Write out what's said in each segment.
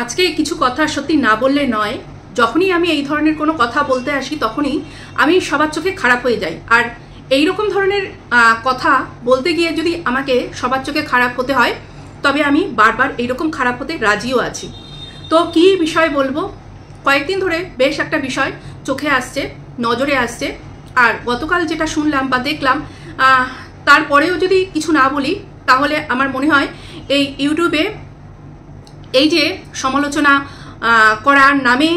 আজকে কিছু কথা সত্যি না বললে নয়। যখনই আমি এই ধরনের কোনো কথা বলতে আসি তখনই আমি সবার চোখে খারাপ হয়ে যাই। আর এই রকম ধরনের কথা বলতে গিয়ে যদি আমাকে সবার চোখে খারাপ হতে হয় তবে আমি বারবার এইরকম খারাপ হতে রাজিও আছি। তো কি বিষয় বলবো, কয়েকদিন ধরে বেশ একটা বিষয় চোখে আসছে, নজরে আসছে। আর গতকাল যেটা শুনলাম বা দেখলাম তারপরেও যদি কিছু না বলি তাহলে আমার মনে হয় এই ইউটিউবে এই যে সমালোচনা করার নামে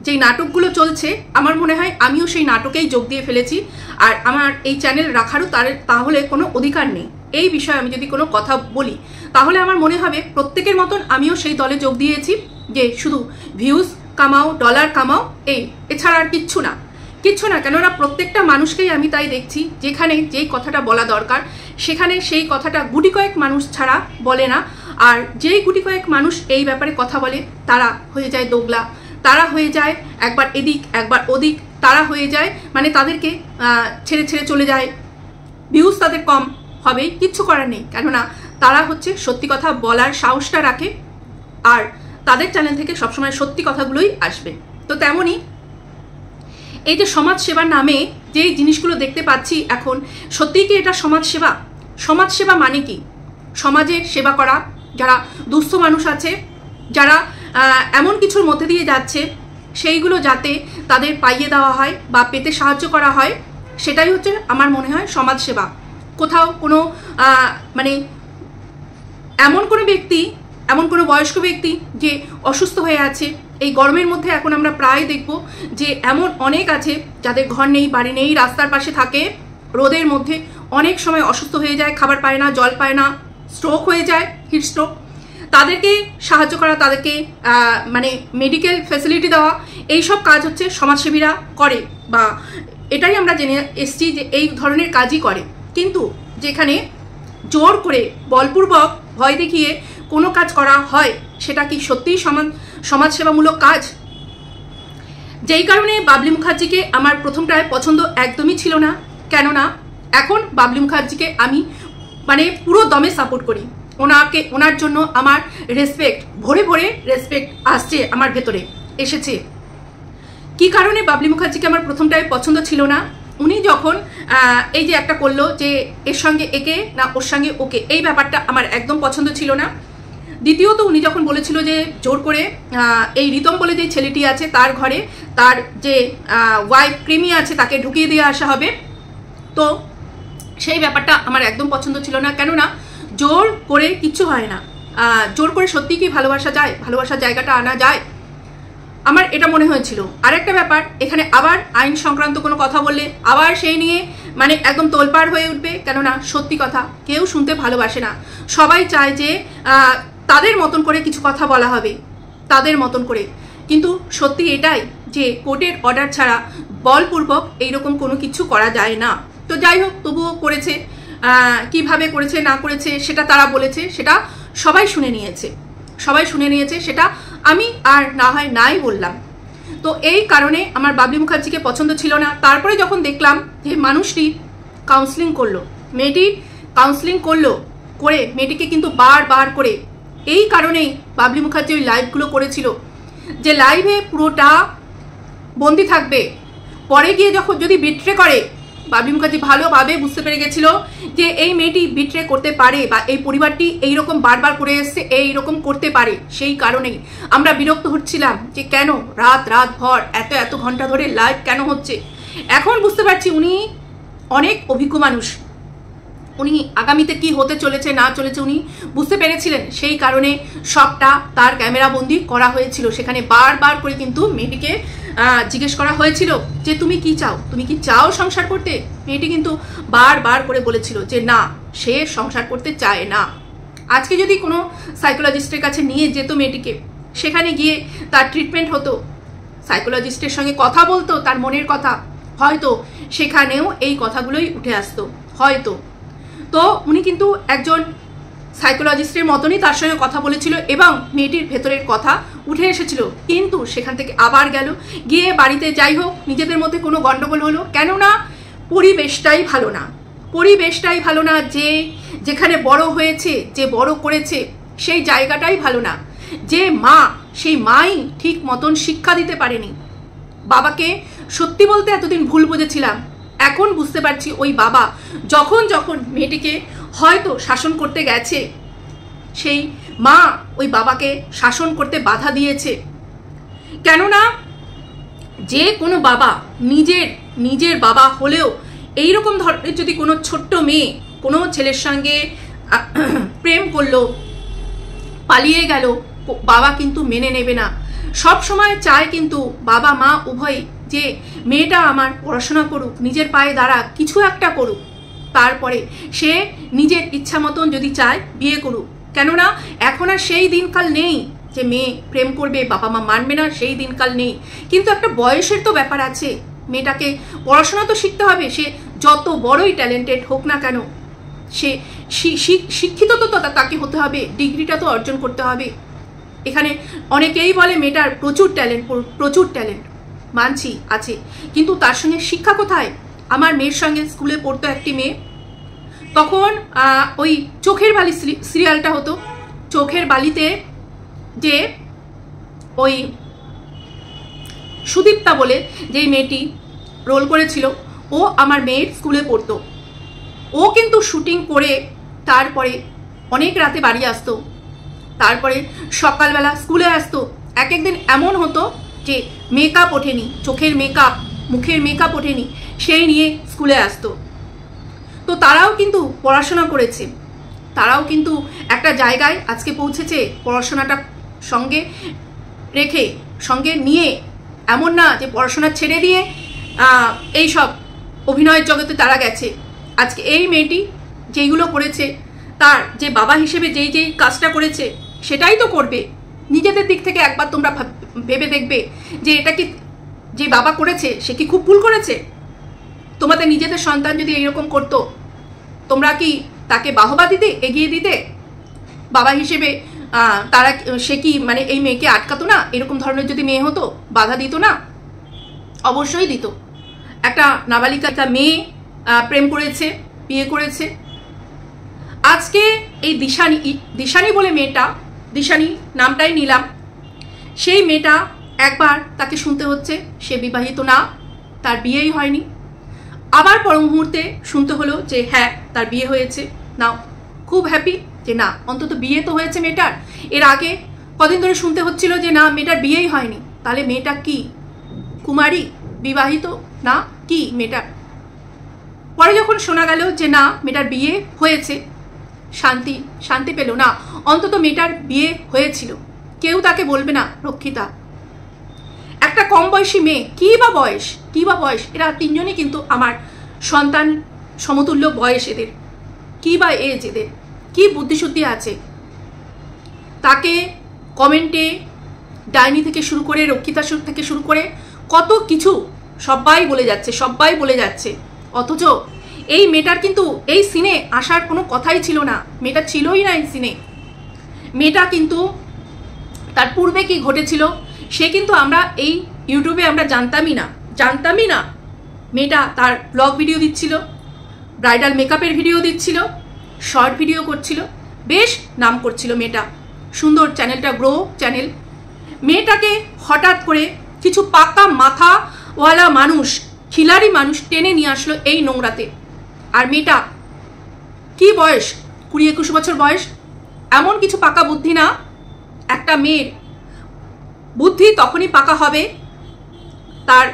যে নাটকগুলো চলছে, আমার মনে হয় আমিও সেই নাটকেই যোগ দিয়ে ফেলেছি। আর আমার এই চ্যানেল রাখারও তাহলে কোনো অধিকার নেই। এই বিষয়ে আমি যদি কোনো কথা বলি তাহলে আমার মনে হবে প্রত্যেকের মতন আমিও সেই দলে যোগ দিয়েছি যে শুধু ভিউজ কামাও, ডলার কামাও, এছাড়া আর কিচ্ছু না। কেননা প্রত্যেকটা মানুষকেই আমি তাই দেখছি, যেখানে যেই কথাটা বলা দরকার সেখানে সেই কথাটা গুটি কয়েক মানুষ ছাড়া বলে না। আর যেই গুটি কয়েক মানুষ এই ব্যাপারে কথা বলে তারা হয়ে যায় দোগলা, তারা হয়ে যায় একবার এদিক একবার ওদিক, তারা হয়ে যায় মানে তাদেরকে ছেড়ে ছেড়ে চলে যায়। ভিউজ তাদের কম হবেই, কিচ্ছু করার নেই, কেননা তারা হচ্ছে সত্যি কথা বলার সাহসটা রাখে আর তাদের চ্যানেল থেকে সবসময় সত্যি কথাগুলোই আসবে। তো তেমনই এই যে সমাজ সেবার নামে যেই জিনিসগুলো দেখতে পাচ্ছি এখন, সত্যিই কি এটা সমাজ সেবা? সমাজ সেবা মানে কি? সমাজের সেবা করা, যারা দুস্থ মানুষ আছে, যারা এমন কিছুর মধ্যে দিয়ে যাচ্ছে সেইগুলো যাতে তাদের পাইয়ে দেওয়া হয় বা পেতে সাহায্য করা হয়, সেটাই হচ্ছে আমার মনে হয় সমাজ সেবা। কোথাও কোনো মানে এমন কোনো বয়স্ক ব্যক্তি যে অসুস্থ হয়ে আছে, এই গরমের মধ্যে এখন আমরা প্রায় দেখব যে এমন অনেক আছে যাদের ঘর নেই, বাড়ি নেই, রাস্তার পাশে থাকে, রোদের মধ্যে অনেক সময় অসুস্থ হয়ে যায়, খাবার পায় না, জল পায় না, স্ট্রোক হয়ে যায়, হিট স্ট্রোক। তাদেরকে সাহায্য করা, তাদেরকে মানে মেডিকেল ফ্যাসিলিটি দেওয়া, এইসব কাজ হচ্ছে সমাজসেবীরা করে, বা এটাই আমরা জেনে এসছি যে এই ধরনের কাজই করে। কিন্তু যেখানে জোর করে বলপূর্বক ভয় দেখিয়ে কোনো কাজ করা হয়, সেটা কি সত্যিই সমাজসেবামূলক কাজ? যেই কারণে বাবলি মুখার্জিকে আমার প্রথমটায় পছন্দ একদমই ছিল না, কেননা এখন বাবলি মুখার্জিকে আমি মানে পুরো দমে সাপোর্ট করি। ওনার জন্য আমার রেসপেক্ট, ভরে ভরে রেসপেক্ট আসছে আমার ভেতরে, এসেছে। কি কারণে বাবলি মুখার্জিকে আমার প্রথমটায় পছন্দ ছিল না? উনি যখন এই যে একটা করলো যে এর সঙ্গে একে না ওর সঙ্গে ওকে, এই ব্যাপারটা আমার একদম পছন্দ ছিল না। দ্বিতীয়ত উনি যখন বলেছিল যে জোর করে এই রিতম বলে যে ছেলেটি আছে তার ঘরে তার যে ওয়াইফ ক্রিমি আছে তাকে ঢুকিয়ে দিয়ে আসা হবে, তো সেই ব্যাপারটা আমার একদম পছন্দ ছিল না। কেননা জোর করে কিচ্ছু হয় না, জোর করে সত্যি কি ভালোবাসা যায়, ভালোবাসার জায়গাটা আনা যায়? আমার এটা মনে হয়েছিল। আর একটা ব্যাপার, এখানে আবার আইন সংক্রান্ত কোনো কথা বললে আবার সেই নিয়ে মানে একদম তোলপাড় হয়ে উঠবে, কেননা সত্যি কথা কেউ শুনতে ভালোবাসে না। সবাই চায় যে তাদের মতন করে কিছু কথা বলা হবে, তাদের মতন করে। কিন্তু সত্যি এটাই যে কোর্টের অর্ডার ছাড়া বলপূর্বক এইরকম কোনো কিছু করা যায় না। তো যাই হোক, তবুও করেছে, কিভাবে করেছে না করেছে সেটা তারা বলেছে, সেটা সবাই শুনে নিয়েছে, সেটা আমি আর না হয় নাই বললাম। তো এই কারণে আমার বাবলি মুখার্জিকে পছন্দ ছিল না। তারপরে যখন দেখলাম যে মানুষটি কাউন্সিলিং করলো, মেয়েটি কাউন্সিলিং করে মেয়েটিকে কিন্তু বারবার করে, এই কারণেই বাবলি মুখার্জি ওই লাইভগুলো করেছিল যে লাইভে পুরোটা বন্দি থাকবে। পরে গিয়ে যখন যদি বিট্রে করে, বাবলি মুখার্জি ভালোভাবে বুঝতে পেরে গেছিল যে এই মেয়েটি বিট্রে করতে পারে বা এই পরিবারটি এইরকম বারবার করে এসছে, এইরকম করতে পারে। সেই কারণেই আমরা বিরক্ত হচ্ছিলাম যে কেন রাত ভর এত ঘন্টা ধরে লাইভ কেন হচ্ছে। এখন বুঝতে পারছি উনি অনেক অভিজ্ঞ মানুষ, উনি আগামীতে কি হতে চলেছে না চলেছে উনি বুঝতে পেরেছিলেন। সেই কারণে সবটা তার ক্যামেরা বন্দি করা হয়েছিল। সেখানে বারবার করে কিন্তু মেয়েটিকে জিজ্ঞেস করা হয়েছিল যে তুমি কি চাও, তুমি কি চাও সংসার করতে? মেয়েটি কিন্তু বারবার করে বলেছিল যে না, সে সংসার করতে চায় না। আজকে যদি কোনো সাইকোলজিস্টের কাছে নিয়ে যেত মেয়েটিকে, সেখানে গিয়ে তার ট্রিটমেন্ট হতো, সাইকোলজিস্টের সঙ্গে কথা বলতো তার মনের কথা, হয়তো সেখানেও এই কথাগুলোই উঠে আসতো হয়তো। তো উনি কিন্তু একজন সাইকোলজিস্টের মতনই তার সঙ্গে কথা বলেছিল এবং মেয়েটির ভেতরের কথা উঠে এসেছিল। কিন্তু সেখান থেকে আবার গিয়ে বাড়িতে যাই হোক নিজেদের মধ্যে কোনো গন্ডগোল হলো, কেননা পরিবেশটাই ভালো না, যেখানে বড় হয়েছে, যে বড় করেছে সেই জায়গাটাই ভালো না। যে মা, সেই মাই ঠিক মতন শিক্ষা দিতে পারেনি। বাবাকে সত্যি বলতে এতদিন ভুল বুঝেছিলাম, এখন বুঝতে পারছি ওই বাবা যখন যখন মেয়েটিকে হয়তো শাসন করতে গেছে, সেই মা ওই বাবাকে শাসন করতে বাধা দিয়েছে। কেননা যে কোনো বাবা নিজের বাবা হলেও এইরকম ধরনের যদি কোনো ছোট্ট মেয়ে কোনো ছেলের সঙ্গে প্রেম করলো, পালিয়ে গেল, বাবা কিন্তু মেনে নেবে না। সব সময় চায় কিন্তু বাবা মা উভয় যে মেয়েটা আমার পড়াশোনা করুক, নিজের পায়ে দাঁড়াক, কিছু একটা করুক, তারপরে সে নিজের ইচ্ছা মতন যদি চায় বিয়ে করুক। কেননা এখন আর সেই দিনকাল নেই যে মেয়ে প্রেম করবে বাবা মা মানবে না, সেই দিনকাল নেই। কিন্তু একটা বয়সের তো ব্যাপার আছে, মেয়েটাকে পড়াশোনা তো শিখতে হবে। সে যত বড়ই ট্যালেন্টেড হোক না কেন, সে শিক্ষিত তো তাকে হতে হবে, ডিগ্রিটা তো অর্জন করতে হবে। এখানে অনেকেই বলে মেয়েটার প্রচুর ট্যালেন্ট, মানছি আছে, কিন্তু তার সঙ্গে শিক্ষা কোথায়? আমার মেয়ের সঙ্গে স্কুলে পড়তো একটি মেয়ে, তখন ওই চোখের বালি সিরিয়ালটা হতো, চোখের বালিতে যে ওই সুদীপ্তা বলে যেই মেয়েটি রোল করেছিল, ও আমার মেয়ের স্কুলে পড়তো। ও কিন্তু শুটিং করে তারপরে অনেক রাতে বাড়ি আসতো, তারপরে সকালবেলা স্কুলে আসতো। এক একদিন এমন হতো যে মেকআপ ওঠেনি, চোখের মেকআপ, মুখের মেকআপ ওঠেনি, সেই নিয়ে স্কুলে আসতো। তো তারাও কিন্তু পড়াশোনা করেছে, তারাও কিন্তু একটা জায়গায় আজকে পৌঁছেছে, পড়াশোনাটা সঙ্গে রেখে সঙ্গে নিয়ে। এমন না যে পড়াশোনা ছেড়ে দিয়ে এই সব অভিনয়ের জগতে তারা গেছে। আজকে এই মেয়েটি যেইগুলো করেছে, তার যে বাবা হিসেবে যেই কাজটা করেছে সেটাই তো করবে। নিজেদের দিক থেকে একবার তোমরা ভেবে দেখবে যে এটা কি যে বাবা করেছে সে কি খুব ভুল করেছে? তোমাদের নিজেদের সন্তান যদি এইরকম করতো, তোমরা কি তাকে বাহবা দিতে, এগিয়ে দিতে? বাবা হিসেবে তারা সে কি মানে এই মেয়েকে আটকাতো না? এরকম ধরনের যদি মেয়ে হতো বাধা দিত না? অবশ্যই দিত। একটা নাবালিকা মেয়ে প্রেম করেছে, বিয়ে করেছে। আজকে এই দিশানি বলে মেয়েটা, দিশানি নামটাই নিলাম, সেই মেয়েটা একবার তাকে শুনতে হচ্ছে সে বিবাহিত না, তার বিয়েই হয়নি। আবার পর মুহূর্তে শুনতে হলো যে হ্যাঁ তার বিয়ে হয়েছে। নাও, খুব হ্যাপি যে না অন্তত বিয়ে তো হয়েছে মেয়েটার। এর আগে কদিন ধরে শুনতে হচ্ছিল যে না মেয়েটার বিয়েই হয়নি। তাহলে মেয়েটা কি কুমারী, বিবাহিত না কি মেয়েটার? পরে যখন শোনা গেল যে না মেয়েটার বিয়ে হয়েছে, শান্তি পেল না, অন্তত মেয়েটার বিয়ে হয়েছিল, কেউ তাকে বলবে না রক্ষিতা। একটা কম বয়সী মেয়ে, কি বা বয়স, এরা তিনজনই কিন্তু আমার সন্তান সমতুল্য বয়স। এদের কি বা এজ, এদের কি বুদ্ধিশুদ্ধি আছে? তাকে কমেন্টে ডাইনি থেকে শুরু করে রক্ষিতা থেকে শুরু করে কত কিছু সবাই বলে যাচ্ছে। অথচ এই মেয়েটার কিন্তু এই সিনে আসার কোনো কথাই ছিল না, মেয়েটা ছিলই না এই সিনে। মেয়েটা কিন্তু তার পূর্বে কি ঘটেছিল সে কিন্তু আমরা এই ইউটিউবে আমরা জানতামই না। মেয়েটা তার ব্লগ ভিডিও দিচ্ছিল, ব্রাইডাল মেকআপের ভিডিও দিচ্ছিল, শর্ট ভিডিও করছিল, বেশ নাম করছিল মেয়েটা, সুন্দর চ্যানেলটা গ্রো চ্যানেল। মেয়েটাকে হঠাৎ করে কিছু পাকা মাথাওয়ালা মানুষ, খিলাড়ি মানুষ টেনে নিয়ে আসলো এই নোংরাতে। আর মেয়েটা কি বয়স, 20-21 বছর বয়স, এমন কিছু পাকা বুদ্ধি না। একটা মেয়ের বুদ্ধি তখনই পাকা হবে তার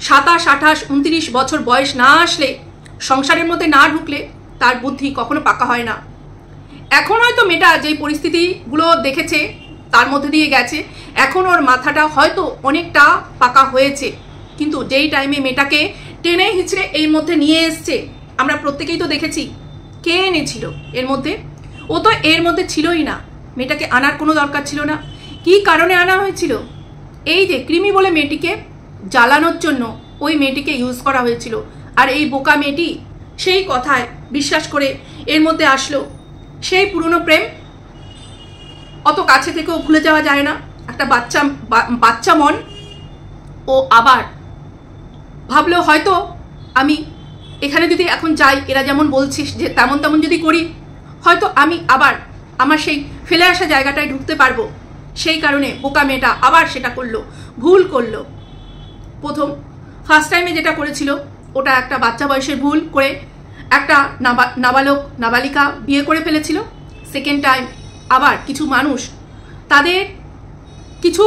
27, 28, 29 বছর বয়স না আসলে, সংসারের মধ্যে না ঢুকলে তার বুদ্ধি কখনো পাকা হয় না। এখন হয়তো মেয়েটা যেই পরিস্থিতিগুলো দেখেছে তার মধ্যে দিয়ে গেছে, এখন ওর মাথাটা হয়তো অনেকটা পাকা হয়েছে। কিন্তু যেই টাইমে মেয়েটাকে টেনে হিচড়ে এর মধ্যে নিয়ে এসছে, আমরা প্রত্যেকেই তো দেখেছি কে এনেছিল এর মধ্যে। ও তো এর মধ্যে ছিলই না, মেয়েটাকে আনার কোনো দরকার ছিল না। কি কারণে আনা হয়েছিল? এই যে কৃমি বলে মেয়েটিকে জ্বালানোর জন্য ওই মেয়েটিকে ইউজ করা হয়েছিল। আর এই বোকা মেয়েটি সেই কথায় বিশ্বাস করে এর মধ্যে আসলো। সেই পুরনো প্রেম অত কাছে থেকেও ভুলে যাওয়া যায় না, একটা বাচ্চা মন। ও আবার ভাবলো হয়তো আমি এখানে যদি এখন যাই, এরা যেমন বলছিস যে তেমন যদি করি, হয়তো আমি আবার আমার সেই ফেলে আসা জায়গাটায় ঢুকতে পারবো। সেই কারণে বোকা মেয়েটা আবার সেটা করলো, ভুল করলো। প্রথম ফার্স্ট টাইমে যেটা করেছিল ওটা একটা বাচ্চা বয়সের ভুল করে একটা নাবালক নাবালিকা বিয়ে করে ফেলেছিল। সেকেন্ড টাইম আবার কিছু মানুষ তাদের কিছু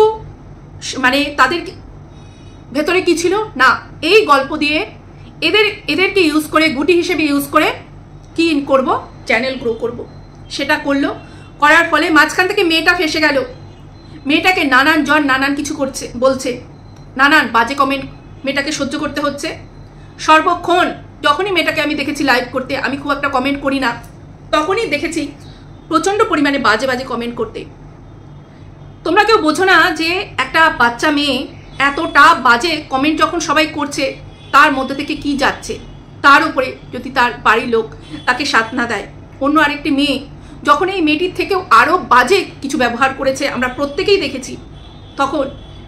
মানে তাদের ভেতরে কি ছিল না, এই গল্প দিয়ে এদেরকে ইউজ করে, গুটি হিসেবে ইউজ করে কি করব, চ্যানেল গ্রো করব, সেটা করলো। করার ফলে মাঝখান থেকে মেয়েটা ফেসে গেল। মেয়েটাকে নানান জন নানান কিছু করছে, বলছে, নানান বাজে কমেন্ট মেয়েটাকে সহ্য করতে হচ্ছে সর্বক্ষণ। যখনই মেয়েটাকে আমি দেখেছি লাইভ করতে, আমি খুব একটা কমেন্ট করি না, তখনই দেখেছি প্রচণ্ড পরিমাণে বাজে বাজে কমেন্ট করতে। তোমরা কেউ বোঝো না যে একটা বাচ্চা মেয়ে এতটা বাজে কমেন্ট যখন সবাই করছে, তার মধ্যে থেকে কি যাচ্ছে। তার উপরে যদি তার বাড়ির লোক তাকে সাথ না দেয়, অন্য আরেকটি মেয়ে যখন এই মেয়েটির থেকেও আরও বাজে কিছু ব্যবহার করেছে, আমরা প্রত্যেকেই দেখেছি, তখন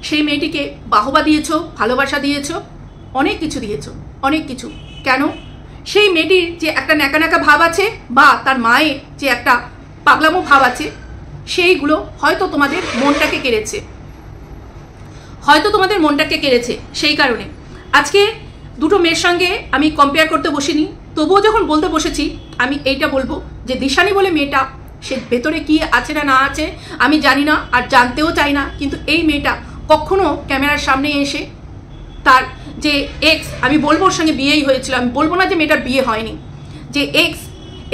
সেই মেয়েটিকে বাহবা দিয়েছ, ভালোবাসা দিয়েছ, অনেক কিছু দিয়েছ, অনেক কিছু। কেন? সেই মেয়েটির যে একটা ন্যাকা ন্যাকা ভাব আছে বা তার মায়ের যে একটা পাগলামো ভাব আছে, সেইগুলো হয়তো তোমাদের মনটাকে কেড়েছে, হয়তো তোমাদের মনটাকে কেড়েছে। সেই কারণে আজকে দুটো মেয়ের সঙ্গে আমি কম্পেয়ার করতে বসিনি, তবুও যখন বলতে বসেছি আমি এইটা বলবো যে দিশানি বলে মেয়েটা, সে ভেতরে কি আছে না আছে আমি জানি না, আর জানতেও চাই না। কিন্তু এই মেয়েটা কখনো ক্যামেরার সামনে এসে তার যে এক্স, আমি বলবো ওর সঙ্গে বিয়েই হয়েছিল, আমি বলবো না যে মেয়েটার বিয়ে হয়নি, যে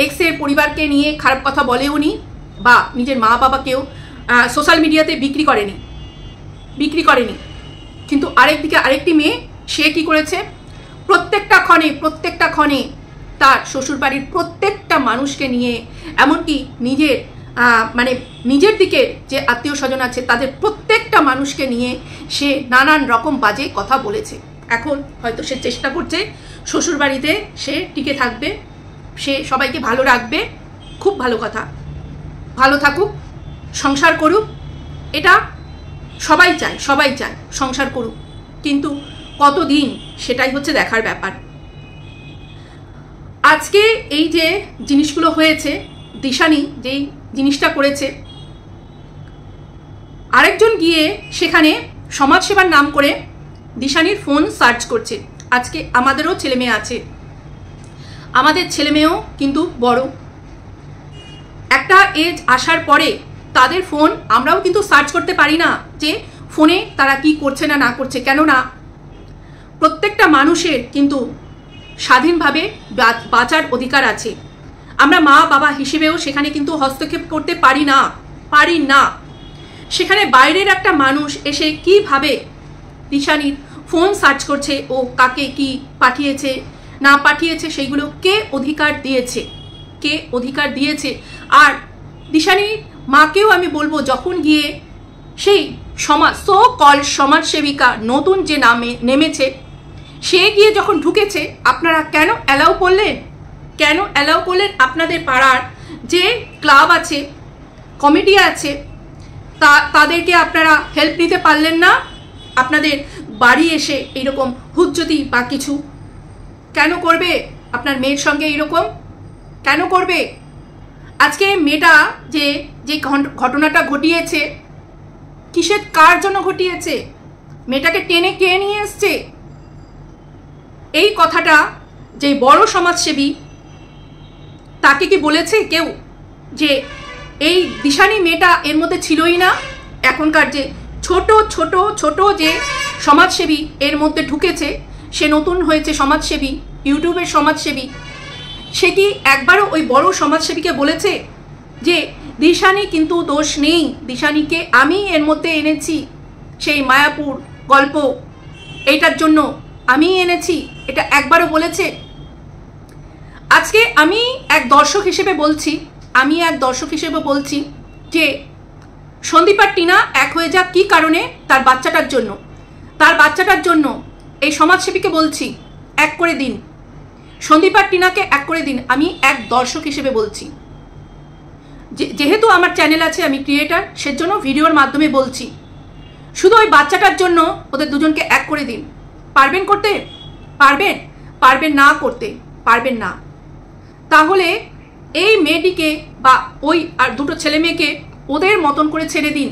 এক্সের পরিবারকে নিয়ে খারাপ কথা বলেও নি বা নিজের মা বাবাকেও সোশ্যাল মিডিয়াতে বিক্রি করেনি। কিন্তু আরেকদিকে আরেকটি মেয়ে, সে কি করেছে, প্রত্যেকটা ক্ষণে তার শ্বশুরবাড়ির প্রত্যেকটা মানুষকে নিয়ে, এমনকি নিজের দিকের যে আত্মীয় স্বজন আছে তাদের প্রত্যেকটা মানুষকে নিয়ে সে নানান রকম বাজে কথা বলেছে। এখন হয়তো সে চেষ্টা করছে শ্বশুরবাড়িতে সে টিকে থাকবে, সে সবাইকে ভালো রাখবে, খুব ভালো কথা, ভালো থাকুক, সংসার করুক, এটা সবাই চায় সংসার করুক, কিন্তু কতদিন সেটাই হচ্ছে দেখার ব্যাপার। আজকে এই যে জিনিসগুলো হয়েছে, দিশানি যেই জিনিসটা করেছে, আরেকজন গিয়ে সেখানে সমাজসেবার নাম করে দিশানির ফোন সার্চ করছে। আজকে আমাদেরও ছেলে মেয়ে আছে, আমাদের ছেলে মেয়েও কিন্তু বড়, একটা এজ আসার পরে তাদের ফোন আমরাও কিন্তু সার্চ করতে পারি না যে ফোনে তারা কি করছে না করছে। কেননা প্রত্যেকটা মানুষের কিন্তু স্বাধীনভাবে বাঁচার অধিকার আছে। আমরা মা বাবা হিসেবেও সেখানে কিন্তু হস্তক্ষেপ করতে পারি না। সেখানে বাইরের একটা মানুষ এসে কিভাবে দিশানির ফোন সার্চ করছে, ও কাকে কি পাঠিয়েছে না পাঠিয়েছে, সেইগুলো কে অধিকার দিয়েছে। আর দিশানির মাকেও আমি বলবো, যখন গিয়ে সেই সমাজসেবিকা নতুন যে নেমেছে, সে গিয়ে যখন ঢুকেছে, আপনারা কেন অ্যালাউ করলেন? আপনাদের পাড়ার যে ক্লাব আছে, কমিটি আছে, তাদেরকে আপনারা হেল্প নিতে পারলেন না? আপনাদের বাড়ি এসে এইরকম হুজ্জতি বা কিছু কেন করবে? আপনার মেয়ের সঙ্গে এইরকম কেন করবে? আজকে মেয়েটা যে ঘটনাটা ঘটিয়েছে, কার জন্য ঘটিয়েছে? মেয়েটাকে টেনে কে নিয়ে এসছে? এই কথাটা যে বড় সমাজসেবী, তাকে কি বলেছে কেউ যে এই দিশানি মেয়েটা এর মধ্যে ছিলই না? এখনকার যে ছোট যে সমাজসেবী এর মধ্যে ঢুকেছে, সে নতুন হয়েছে সমাজসেবী, ইউটিউবের সমাজসেবী, সে কি একবারও ওই বড় সমাজসেবীকে বলেছে যে দিশানি কিন্তু দোষ নেই, দিশানিকে আমি এর মধ্যে এনেছি, সেই মায়াপুর গল্প এইটার জন্য আমি এনেছি, এটা একবারও বলেছে? আজকে আমি এক দর্শক হিসেবে বলছি যে সন্দীপ আর টিনা এক হয়ে যাক, কি কারণে? তার বাচ্চাটার জন্য এই সমাজসেবীকে বলছি, এক করে দিন, সন্দীপ আর টিনাকে এক করে দিন। আমি এক দর্শক হিসেবে বলছি, যেহেতু আমার চ্যানেল আছে, আমি ক্রিয়েটার, সেজন্য ভিডিওর মাধ্যমে বলছি, শুধু ওই বাচ্চাটার জন্য ওদের দুজনকে এক করে দিন। পারবেন করতে? পারবেন না করতে? পারবেন না। তাহলে এই মেয়েটিকে বা ওই আর দুটো ছেলে মেয়েকে ওদের মতন করে ছেড়ে দিন।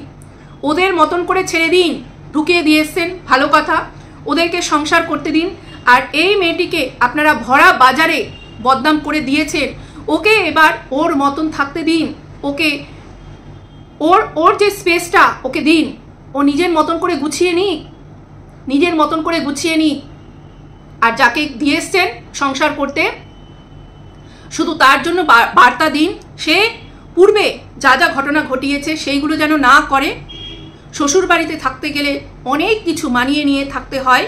ওদের মতন করে ছেড়ে দিন। ঢুকিয়ে দিয়ে এসছেন, ভালো কথা, ওদেরকে সংসার করতে দিন। আর এই মেয়েটিকে আপনারা ভরা বাজারে বদনাম করে দিয়েছেন, ওকে এবার ওর মতন থাকতে দিন। ওকে ওর যে স্পেসটা ওকে দিন, ও নিজের মতন করে গুছিয়ে নিক, নিজের মতন করে গুছিয়ে নিক। আর যাকে দিয়ে এসছেন সংসার করতে, শুধু তার জন্য বার্তা দিন, সে পূর্বে যা যা ঘটনা ঘটিয়েছে সেইগুলো যেন না করে। শ্বশুর বাড়িতে থাকতে গেলে অনেক কিছু মানিয়ে নিয়ে থাকতে হয়,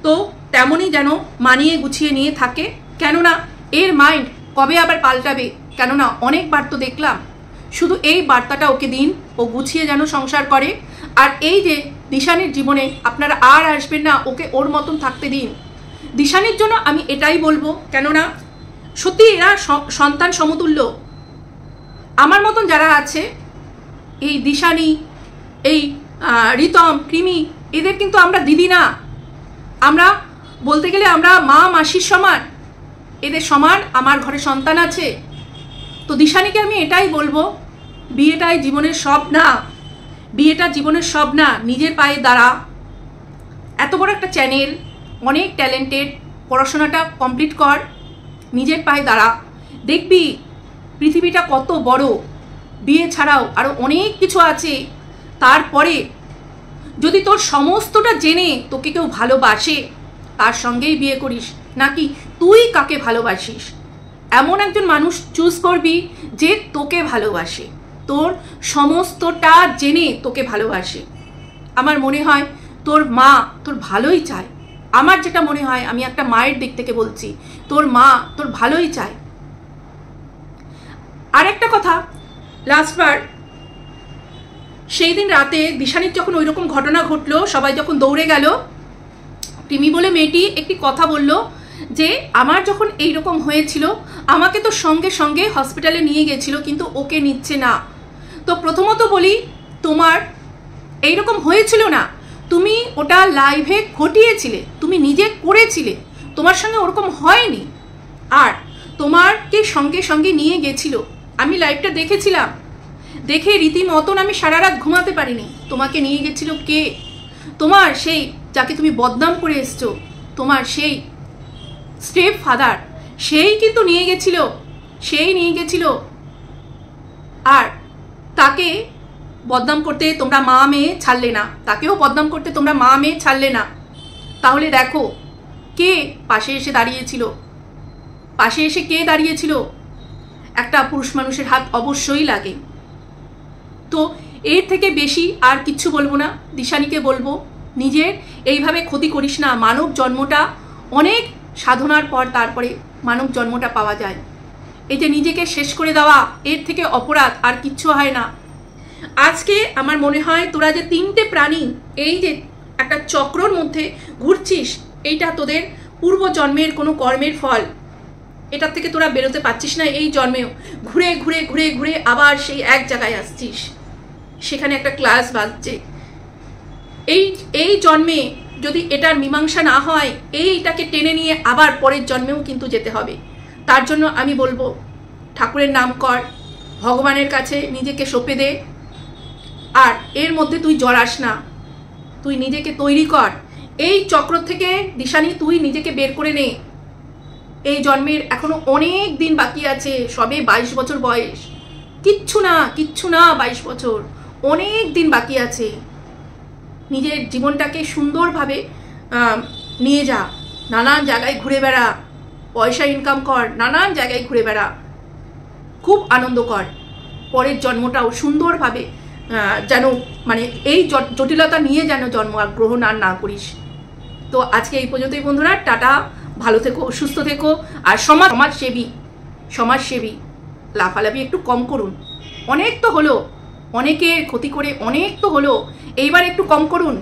তো তেমনই যেন মানিয়ে গুছিয়ে নিয়ে থাকে। কেননা এর মাইন্ড কবে আবার পাল্টাবে, কেননা অনেকবার তো দেখলাম। শুধু এই বার্তাটা ওকে দিন, ও গুছিয়ে যেন সংসার করে। আর এই যে দিশানির জীবনে আপনারা আর আসবেন না, ওকে ওর মতন থাকতে দিন। দিশানির জন্য আমি এটাই বলবো, কেননা সত্যি এরা সন্তান সমতুল্য। আমার মতন যারা আছে, এই দিশানি, এই রিতম, কৃমি, এদের কিন্তু আমরা দিদি না, আমরা বলতে গেলে আমরা মা মাসির সমান, এদের সমান আমার ঘরে সন্তান আছে। তো দিশানিকে আমি এটাই বলবো, বিয়েটাই জীবনের সব না, বিয়েটা জীবনের সব না। নিজের পায়ে দাঁড়া, এত বড় একটা চ্যানেল, অনেক ট্যালেন্টেড, পড়াশোনাটা কমপ্লিট কর, নিজের পায়ে দাঁড়া, দেখবি পৃথিবীটা কত বড়। বিয়ে ছাড়াও আরও অনেক কিছু আছে। তারপরে যদি তোর সমস্তটা জেনে তোকে কেউ ভালোবাসে, তার সঙ্গেই বিয়ে করিস, নাকি তুই কাকে ভালোবাসিস, এমন একজন মানুষ চুজ করবি যে তোকে ভালোবাসে, তোর সমস্তটা জেনে তোকে ভালোবাসে। আমার মনে হয় তোর মা তোর ভালোই চায়। আমার যেটা মনে হয়, আমি একটা মায়ের দিক থেকে বলছি, তোর মা তোর ভালোই চায়। আর একটা কথা, লাস্টবার সেই দিন রাতে দিশানির যখন ওই রকম ঘটনা ঘটলো, সবাই যখন দৌড়ে গেল, টিমি বলে মেয়েটি একটি কথা বলল যে আমার যখন এইরকম হয়েছিল আমাকে তো সঙ্গে সঙ্গে হসপিটালে নিয়ে গেছিল, কিন্তু ওকে নিচ্ছে না। তো প্রথমত বলি, তোমার এইরকম হয়েছিল না, তুমি ওটা লাইভে ঘটিয়েছিলে, তুমি নিজে করেছিলে, তোমার সঙ্গে ওরকম হয়নি। আর তোমারকে সঙ্গে সঙ্গে নিয়ে গেছিল, আমি লাইভটা দেখেছিলাম, দেখে রীতিমতন আমি সারা রাত ঘুমাতে পারিনি। তোমাকে নিয়ে গেছিল কে? তোমার সেই যাকে তুমি বদনাম করে এসছো, তোমার সেই স্টেপ ফাদার, সেই কিন্তু নিয়ে গেছিল, সেই নিয়ে গেছিল। আর তাকে বদনাম করতে তোমরা মা মেয়ে ছাড়লে না, তাকেও বদনাম করতে তোমরা মা মেয়ে ছাড়লে না। তাহলে দেখো কে পাশে এসে দাঁড়িয়েছিল, পাশে এসে কে দাঁড়িয়েছিল? একটা পুরুষ মানুষের হাত অবশ্যই লাগে। তো এর থেকে বেশি আর কিচ্ছু বলবো না। দিশানিকে বলবো, নিজের এইভাবে ক্ষতি করিস না। মানব জন্মটা অনেক সাধনার পর তারপরে মানব জন্মটা পাওয়া যায়। এই যে নিজেকে শেষ করে দেওয়া, এর থেকে অপরাধ আর কিচ্ছু হয় না। আজকে আমার মনে হয় তোরা যে তিনটে প্রাণী এই যে একটা চক্রর মধ্যে ঘুরছিস, এইটা তোদের পূর্ব জন্মের কোনো কর্মের ফল। এটার থেকে তোরা বেরোতে পারছিস না। এই জন্মেও ঘুরে ঘুরে ঘুরে ঘুরে আবার সেই এক জায়গায় আসছিস, সেখানে একটা ক্লাস বাজছে। এই জন্মে যদি এটার মীমাংসা না হয়, এইটাকে টেনে নিয়ে আবার পরের জন্মেও কিন্তু যেতে হবে। তার জন্য আমি বলবো, ঠাকুরের নাম কর, ভগবানের কাছে নিজেকে সঁপে দে। আর এর মধ্যে তুই জড়াস না, তুই নিজেকে তৈরি কর। এই চক্র থেকে দিশানি তুই নিজেকে বের করে নে। এই জন্মের এখনো অনেক দিন বাকি আছে, সবে 22 বছর বয়স, কিচ্ছু না 22 বছর, অনেক দিন বাকি আছে। নিজের জীবনটাকে সুন্দরভাবে নিয়ে যা, নানান জায়গায় ঘুরে বেড়া, পয়সা ইনকাম কর, নানান জায়গায় ঘুরে বেড়া, খুব আনন্দ কর। পরের জন্মটাও সুন্দরভাবে যেন মানে এই জটিলতা নিয়ে যেন জন্ম আর গ্রহণ আর না করিস। তো আজকে এই পর্যন্তই বন্ধুরা, টাটা, ভালো থেকো, সুস্থ থেকো। আর সমাজসেবী লাফালাফি একটু কম করুন। অনেক তো হলো, অনেকের ক্ষতি করে অনেক তো হলো, এইবার একটু কম করুন।